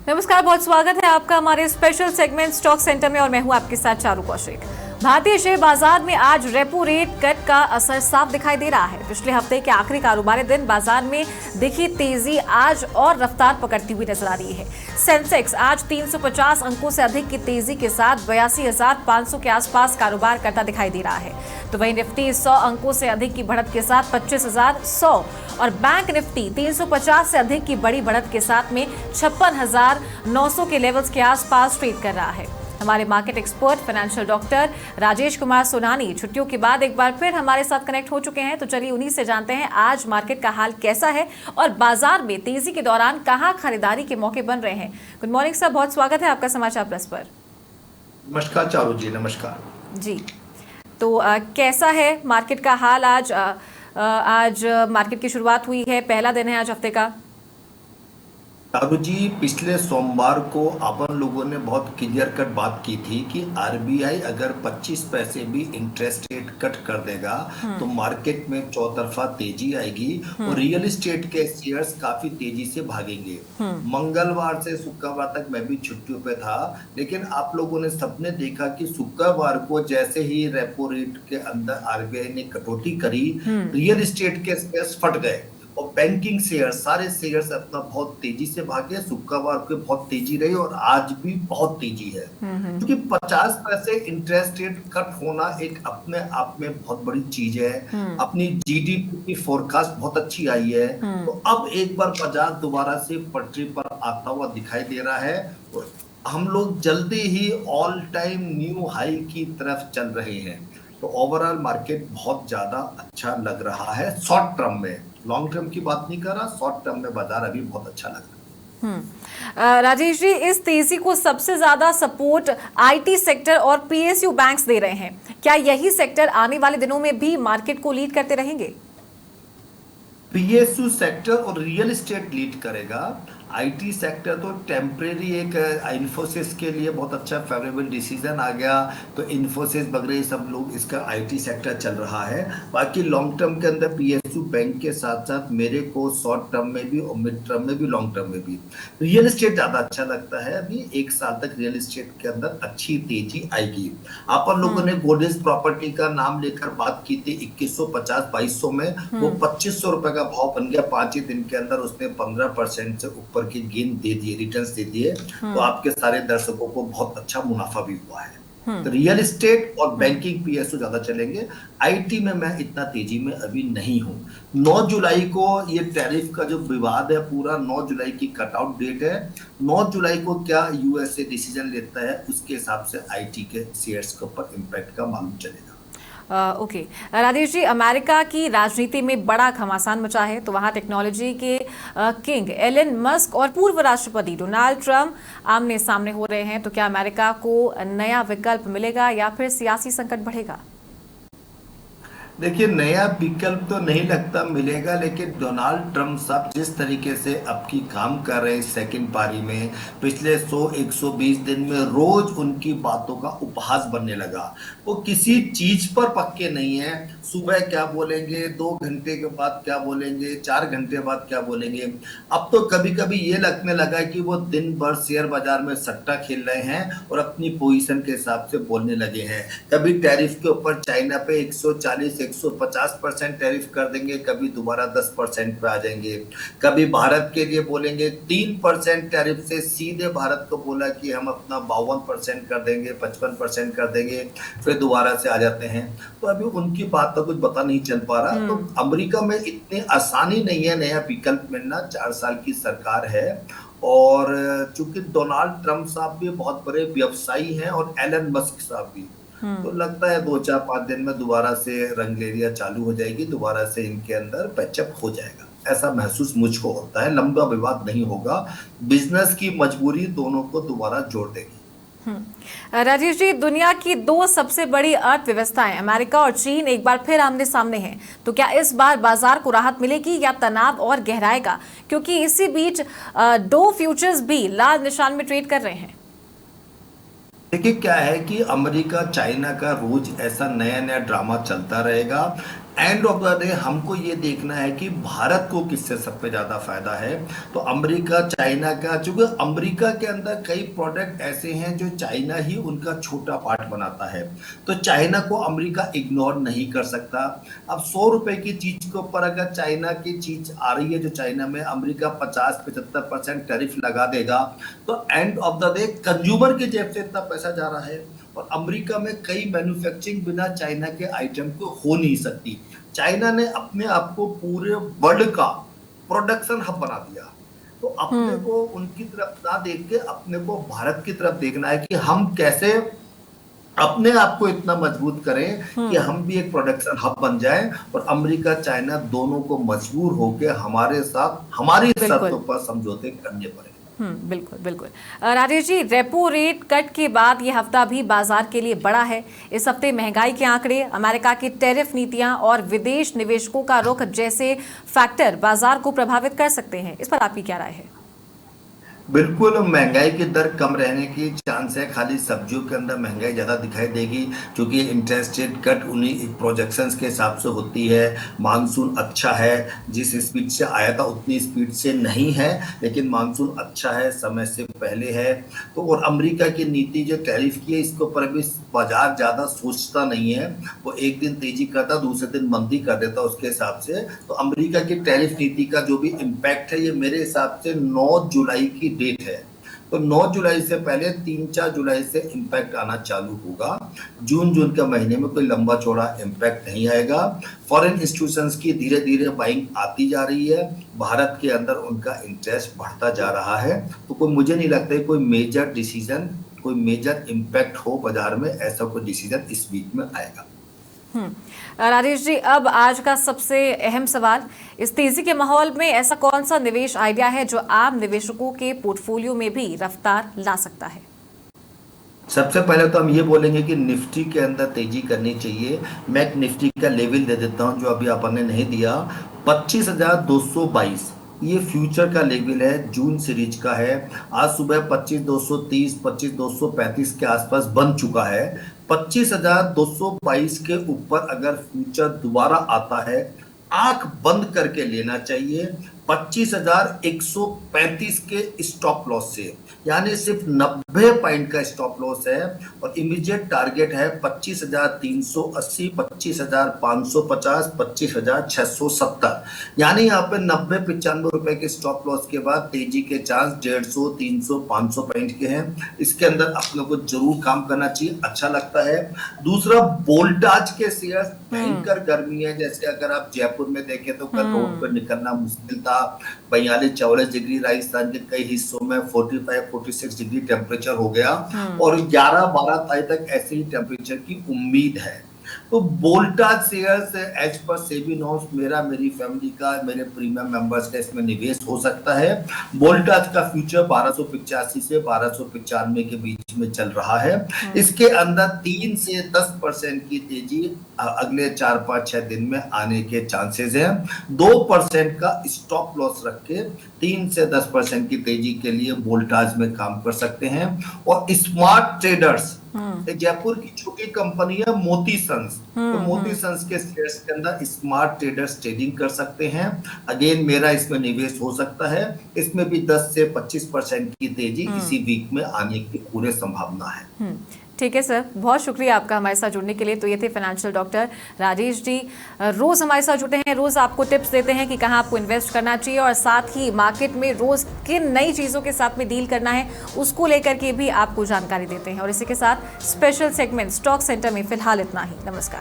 नमस्कार, बहुत स्वागत है आपका हमारे स्पेशल सेगमेंट स्टॉक सेंटर में और मैं हूं आपके साथ चारू कौशिक। भारतीय शेयर बाजार में आज रेपो रेट कट का असर साफ दिखाई दे रहा है। पिछले हफ्ते के आखिरी कारोबारी दिन बाजार में दिखी तेजी आज और रफ्तार पकड़ती हुई नजर आ रही है। सेंसेक्स आज 350 अंकों से अधिक की तेजी के साथ 82,500 के आसपास कारोबार करता दिखाई दे रहा है, तो वहीं निफ्टी 100 अंकों से अधिक की बढ़त के साथ 25,100 और बैंक निफ्टी 350 से अधिक की बड़ी बढ़त के साथ में 56,900 के लेवल्स के आसपास ट्रेड कर रहा है। हमारे market expert financial doctor Rajesh Kumar Sonani छुट्टियों के बाद एक बार फिर हमारे साथ कनेक्ट हो चुके हैं, तो चलिए उन्हीं से जानते हैं आज मार्केट का हाल कैसा है और बाजार में तेजी के दौरान कहां खरीदारी के मौके बन रहे हैं। गुड मॉर्निंग सर, बहुत स्वागत है आपका समाचार प्लस पर। नमस्कार चारू जी। नमस्कार जी, तो कैसा है मार्केट का हाल आज? आज मार्केट की शुरुआत हुई है, पहला दिन है आज हफ्ते का। चारू जी, पिछले सोमवार को अपन लोगों ने बहुत क्लियर कट बात की थी कि आरबीआई अगर 25 पैसे भी इंटरेस्ट रेट कट कर देगा तो मार्केट में चौतरफा तेजी आएगी और रियल एस्टेट के शेयर्स काफी तेजी से भागेंगे। मंगलवार से शुक्रवार तक मैं भी छुट्टियों पे था, लेकिन आप लोगों ने सबने देखा कि शुक्रवार को जैसे ही रेपो रेट के अंदर आरबीआई ने कटौती करी, रियल एस्टेट के शेयर्स फट गए और बैंकिंग शेयर सारे शेयर्स अपना बहुत तेजी से भागे। शुक्रवार को बहुत तेजी रही और आज भी बहुत तेजी है, क्योंकि 50 पैसे इंटरेस्ट रेट कट होना एक अपने आप में बहुत बड़ी चीज है। अपनी जीडीपी की फोरकास्ट बहुत अच्छी आई है, तो अब एक बार बाजार दोबारा से पटरी पर आता हुआ दिखाई दे रहा है और हम लोग जल्दी ही ऑल टाइम न्यू हाई की तरफ चल रहे हैं। तो ओवरऑल मार्केट बहुत ज्यादा अच्छा लग रहा है शॉर्ट टर्म में। लॉन्ग टर्म की बात नहीं कर रहा, शॉर्ट टर्म में बाजार अभी बहुत अच्छा लग रहा है। राजेश जी, इस तेजी को सबसे ज्यादा सपोर्ट आईटी सेक्टर और पीएसयू बैंक्स दे रहे हैं। क्या यही सेक्टर आने वाले दिनों में भी मार्केट को लीड करते रहेंगे? पीएसयू सेक्टर और रियल एस्टेट लीड करेगा। आईटी सेक्टर तो टेम्परेरी एक इन्फोसिस के लिए बहुत अच्छा फेवरेबल डिसीजन आ गया, तो इन्फोसिस वगैरह सब लोग इसका आईटी सेक्टर चल रहा है। बाकी लॉन्ग टर्म के अंदर पीएसयू बैंक के साथ साथ मेरे को शॉर्ट टर्म में भी और मिड टर्म में भी लॉन्ग टर्म में भी रियल एस्टेट ज्यादा अच्छा लगता है। अभी एक साल तक रियल एस्टेट के अंदर अच्छी तेजी आएगी। आप लोगों ने गोदरेज प्रॉपर्टी का नाम लेकर बात की थी 2150-2200 में, वो 2500 रुपए का भाव बन गया। 5 ही दिन के अंदर उसने 15% से ऊपर के गेन दे दिए, रिटर्न्स दे दिए, तो आपके सारे दर्शकों को बहुत अच्छा मुनाफा भी हुआ है। तो रियल एस्टेट और बैंकिंग पीएसयू ज्यादा चलेंगे। आईटी में मैं इतना तेजी में अभी नहीं हूं। 9 जुलाई को ये टैरिफ का जो विवाद है पूरा, 9 जुलाई की कटआउट डेट है। 9 जुलाई को क्या यूएसए डिसीजन लेता है उसके हिसाब से आईटी के शेयर्स के ऊपर इंपैक्ट का मालूम चलेगा। ओके राजेश जी, अमेरिका की राजनीति में बड़ा घमासान मचा है, तो वहां टेक्नोलॉजी के किंग एलन मस्क और पूर्व राष्ट्रपति डोनाल्ड ट्रंप आमने सामने हो रहे हैं। तो क्या अमेरिका को नया विकल्प मिलेगा या फिर सियासी संकट बढ़ेगा? देखिए, नया विकल्प तो नहीं लगता मिलेगा, लेकिन डोनाल्ड ट्रंप साहब जिस तरीके से अब की काम कर रहे हैं सेकंड पारी में, पिछले 100-120 दिन में रोज उनकी बातों का उपहास बनने लगा। वो किसी चीज पर पक्के नहीं है। सुबह क्या बोलेंगे, 2 घंटे के बाद क्या बोलेंगे, 4 घंटे बाद क्या बोलेंगे। अब तो कभी कभी ये लगने लगा कि वो दिन भर शेयर बाजार में सट्टा खेल रहे हैं और अपनी पोजीशन के हिसाब से बोलने लगे हैं। कभी टैरिफ के ऊपर चाइना पे 140-150% टैरिफ कर देंगे, कभी दोबारा 10% पे आ जाएंगे। कभी भारत के लिए बोलेंगे 3% टैरिफ से सीधे भारत को बोला कि हम अपना 52% कर देंगे, 55% कर देंगे, फिर दोबारा से आ जाते हैं। तो अभी उनकी बात तो कुछ पता नहीं चल पा रहा। तो अमेरिका में इतनी आसानी नहीं है नया विकल्प मिलना। 4 साल की सरकार है और चूंकि डोनाल्ड ट्रंप साहब भी बहुत बड़े व्यवसायी हैं और एलन मस्क साहब भी, तो लगता है 2-4-5 दिन में दोबारा से रंगलेरिया चालू हो जाएगी, दोबारा से इनके अंदर पैचअप हो जाएगा, ऐसा महसूस मुझको होता है। लंबा विवाद नहीं होगा, बिजनेस की मजबूरी दोनों को दोबारा जोड़ देगी। राजेश जी, दुनिया की 2 सबसे बड़ी अर्थव्यवस्थाएं अमेरिका और चीन एक बार फिर आमने सामने हैं, तो क्या इस बार बाजार को राहत मिलेगी या तनाव और गहराएगा? क्योंकि इसी बीच 2 फ्यूचर्स भी लाल निशान में ट्रेड कर रहे हैं। देखिए क्या है कि अमेरिका चाइना का रोज ऐसा नया नया ड्रामा चलता रहेगा। एंड ऑफ द डे हमको ये देखना है कि भारत को किससे सबसे ज्यादा फायदा है। तो अमेरिका चाइना का, चूंकि अमेरिका के अंदर कई प्रोडक्ट ऐसे हैं जो चाइना ही उनका छोटा पार्ट बनाता है, तो चाइना को अमेरिका इग्नोर नहीं कर सकता। अब 100 रुपए की चीज के ऊपर अगर चाइना की चीज आ रही है जो चाइना में अमेरिका 50-75% टैरिफ लगा देगा, तो end of the day consumer की जेब से इतना पैसा जा रहा है। और अमेरिका में कई मैन्युफैक्चरिंग बिना चाइना के आइटम को हो नहीं सकती। चाइना ने अपने आप को पूरे वर्ल्ड का प्रोडक्शन हब बना दिया। तो अपने को उनकी तरफ ना देख के अपने को भारत की तरफ देखना है कि हम कैसे अपने आप को इतना मजबूत करें कि हम भी एक प्रोडक्शन हब बन जाएं और अमेरिका चाइना दोनों को मजबूर होकर हमारे साथ हमारी शर्तों पर समझौते करने पड़े। बिल्कुल बिल्कुल। Rajesh ji, repo rate cut के बाद ये हफ्ता भी बाजार के लिए बड़ा है। इस हफ्ते महंगाई के आंकड़े, अमेरिका की टैरिफ नीतियां और विदेश निवेशकों का रुख जैसे फैक्टर बाजार को प्रभावित कर सकते हैं। इस पर आपकी क्या राय है? बिल्कुल, महंगाई की दर कम रहने की चांस है। खाली सब्जियों के अंदर महंगाई ज़्यादा दिखाई देगी क्योंकि इंटरेस्ट रेट कट उन्हीं प्रोजेक्शंस के हिसाब से होती है। मानसून अच्छा है, जिस स्पीड से आया था उतनी स्पीड से नहीं है, लेकिन मानसून अच्छा है, समय से पहले है। तो और अमेरिका की नीति जो टैरिफ की है इसके ऊपर अभी बाजार ज़्यादा सोचता नहीं है। वो एक दिन तेजी करता, दूसरे दिन मंदी कर देता उसके हिसाब से। तो अमेरिका की टैरिफ नीति का जो भी इम्पैक्ट है ये मेरे हिसाब से 9 जुलाई की डेट है। तो 9 जुलाई से पहले 3-4 जुलाई से इम्पैक्ट आना चालू होगा। जून के महीने में कोई लंबा चौड़ा इम्पैक्ट नहीं आएगा। फॉरेन इंस्टीट्यूशंस की धीरे धीरे बाइंग आती जा रही है, भारत के अंदर उनका इंटरेस्ट बढ़ता जा रहा है। तो कोई, मुझे नहीं लगता कोई मेजर डिसीजन, कोई मेजर इम्पैक्ट हो बाजार में, ऐसा कोई डिसीजन इस वीक में आएगा। राजेश जी, अब आज का सबसे अहम सवाल, इस तेजी के माहौल में ऐसा कौन सा निवेश आइडिया है जो आम निवेशकों के पोर्टफोलियो में भी रफ्तार ला सकता है? सबसे पहले तो हम ये बोलेंगे कि निफ्टी के अंदर तेजी करनी चाहिए। मैं एक निफ्टी का लेवल दे देता हूं जो अभी आपने नहीं दिया, 25,222 ये फ्यूचर का लेवल है, जून सीरीज का है। आज सुबह 25,230, 25,235 के आसपास बन चुका है। 25,222 के ऊपर अगर फ्यूचर दोबारा आता है, आंख बंद करके लेना चाहिए। 25,135 के स्टॉप लॉस से, यानी सिर्फ 90 पॉइंट का स्टॉप लॉस है। और इमीडिएट टारगेट है 25,380, 25,550, 25,670। यानी यहाँ पे 90-95 रुपए के स्टॉप लॉस के बाद तेजी के चांस 150, 300, 500 पॉइंट के हैं। इसके अंदर अपने को जरूर काम करना चाहिए, अच्छा लगता है। दूसरा, वोल्टाज के शेयर्स भयंकर गर्मी है। जैसे अगर आप जयपुर में देखें तो कल रोड पर निकलना मुश्किल था। 42-44 डिग्री, राजस्थान के कई हिस्सों में 45-46 डिग्री टेम्परेचर हो गया और 11-12 तारीख तक ऐसे ही टेम्परेचर की उम्मीद है। तो Voltas shares as per SEBI norms मेरी फैमिली का, मेरे प्रीमियम मेंबर्स का इसमें निवेश हो सकता है। वोल्टाज का फ्यूचर 1285 से 1295 के बीच में चल रहा है। इसके अंदर 3 से 10% की तेजी अगले 4-5-6 दिन में आने के चांसेस हैं। 2% का स्टॉप लॉस रख के 3 से 10% की तेजी के लिए वोल्टाज में काम कर सकते हैं। और स्मार्ट ट्रेडर्स, जयपुर की छोटी कंपनी है मोती सन्स, तो मोती सन्स के शेयर्स के अंदर स्मार्ट ट्रेडर्स ट्रेडिंग कर सकते हैं। अगेन मेरा इसमें निवेश हो सकता है। इसमें भी 10 से 25% की तेजी इसी वीक में आने की पूरी संभावना है। ठीक है सर, बहुत शुक्रिया आपका हमारे साथ जुड़ने के लिए। तो ये थे फाइनेंशियल डॉक्टर राजेश जी। रोज हमारे साथ जुड़े हैं, रोज आपको टिप्स देते हैं कि कहाँ आपको इन्वेस्ट करना चाहिए और साथ ही मार्केट में रोज किन नई चीज़ों के साथ में डील करना है उसको लेकर के भी आपको जानकारी देते हैं। और इसी के साथ स्पेशल सेगमेंट स्टॉक सेंटर में फिलहाल इतना ही। नमस्कार।